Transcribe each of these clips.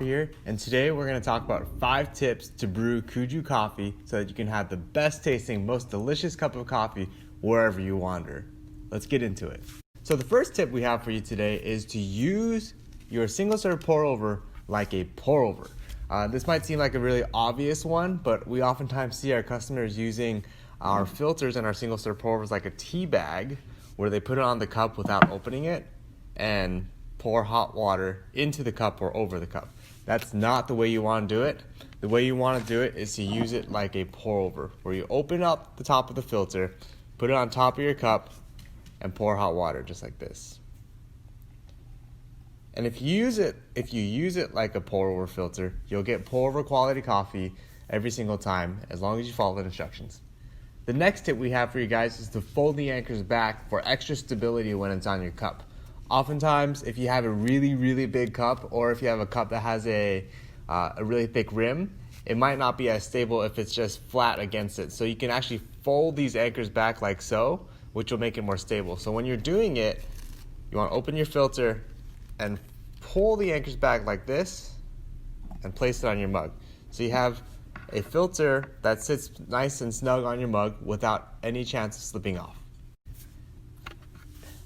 Here, and today we're going to talk about 5 tips to brew Kuju coffee so that you can have the best tasting, most delicious cup of coffee wherever you wander. Let's get into it. So the first tip we have for you today is to use your single serve pour over like a pour over. This might seem like a really obvious one, but we oftentimes see our customers using our filters and our single serve pour overs like a tea bag, where they put it on the cup without opening it and pour hot water into the cup or over the cup. That's not the way you want to do it. The way you want to do it is to use it like a pour over, where you open up the top of the filter, put it on top of your cup, and pour hot water just like this. And if you use it like a pour over filter, you'll get pour over quality coffee every single time, as long as you follow the instructions. The next tip we have for you guys is to fold the anchors back for extra stability when it's on your cup. Oftentimes, if you have a really big cup, or if you have a cup that has a really thick rim, it might not be as stable if it's just flat against it. So you can actually fold these anchors back like so, which will make it more stable. So when you're doing it, you want to open your filter and pull the anchors back like this and place it on your mug. So you have a filter that sits nice and snug on your mug without any chance of slipping off.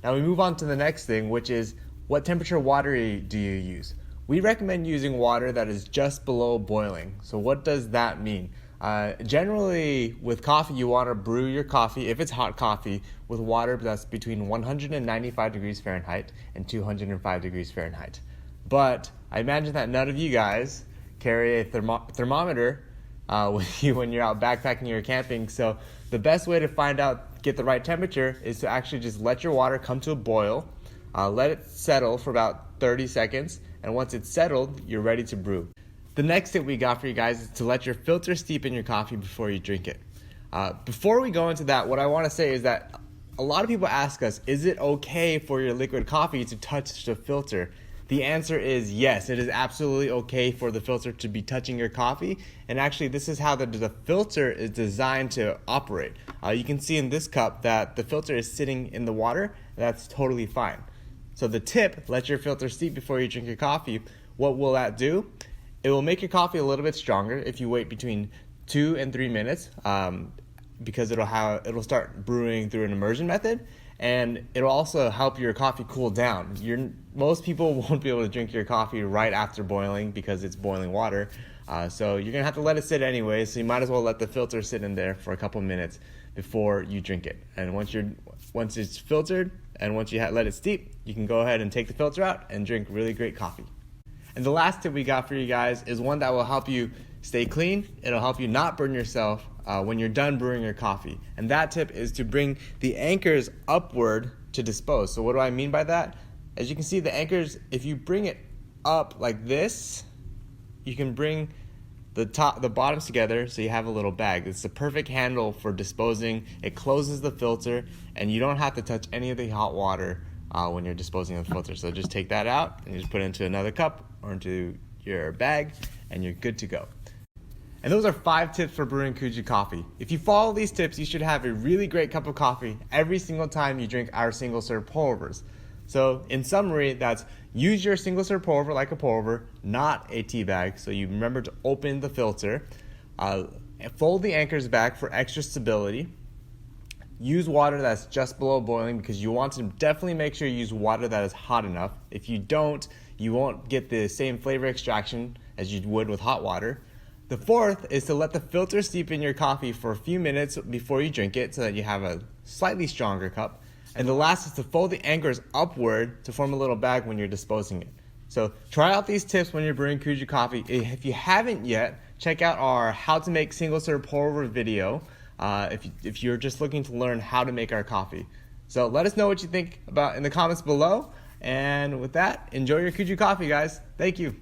Now we move on to the next thing, which is what temperature water do you use? We recommend using water that is just below boiling. So what does that mean? Generally with coffee, you want to brew your coffee, if it's hot coffee, with water that's between 195 degrees Fahrenheit and 205 degrees Fahrenheit. But I imagine that none of you guys carry a thermometer with you when you're out backpacking or camping. So the best way to get the right temperature is to actually just let your water come to a boil, let it settle for about 30 seconds, and once it's settled, you're ready to brew. The next tip we got for you guys is to let your filter steep in your coffee before you drink it. Before we go into that, what I want to say is that a lot of people ask us, is it okay for your liquid coffee to touch the filter? The answer is yes, it is absolutely okay for the filter to be touching your coffee. And actually, this is how the filter is designed to operate. You can see in this cup that the filter is sitting in the water. That's totally fine. So the tip, let your filter steep before you drink your coffee. What will that do? It will make your coffee a little bit stronger if you wait between 2 and 3 minutes, because it'll start brewing through an immersion method. And it'll also help your coffee cool down. Most people won't be able to drink your coffee right after boiling because it's boiling water. So you're going to have to let it sit anyway, so you might as well let the filter sit in there for a couple minutes before you drink it. And once it's filtered and once you let it steep, you can go ahead and take the filter out and drink really great coffee. And the last tip we got for you guys is one that will help you stay clean. It'll help you not burn yourself when you're done brewing your coffee. And that tip is to bring the anchors upward to dispose. So what do I mean by that? As you can see, the anchors, if you bring it up like this, you can bring the bottoms together so you have a little bag. It's the perfect handle for disposing. It closes the filter, and you don't have to touch any of the hot water when you're disposing of the filter. So just take that out and you just put it into another cup or into your bag, and you're good to go. And those are 5 tips for brewing Kuju coffee. If you follow these tips, you should have a really great cup of coffee every single time you drink our single serve pour overs. So in summary, that's use your single serve pour over like a pour over, not a tea bag. So you remember to open the filter, fold the anchors back for extra stability. Use water that's just below boiling, because you want to definitely make sure you use water that is hot enough. If you don't, you won't get the same flavor extraction as you would with hot water. The fourth is to let the filter steep in your coffee for a few minutes before you drink it so that you have a slightly stronger cup. And the last is to fold the anchors upward to form a little bag when you're disposing it. So try out these tips when you're brewing Kuju coffee. If you haven't yet, check out our how to make single serve pour over video if you're just looking to learn how to make our coffee. So let us know what you think about in the comments below. And with that, enjoy your Kuju coffee, guys. Thank you.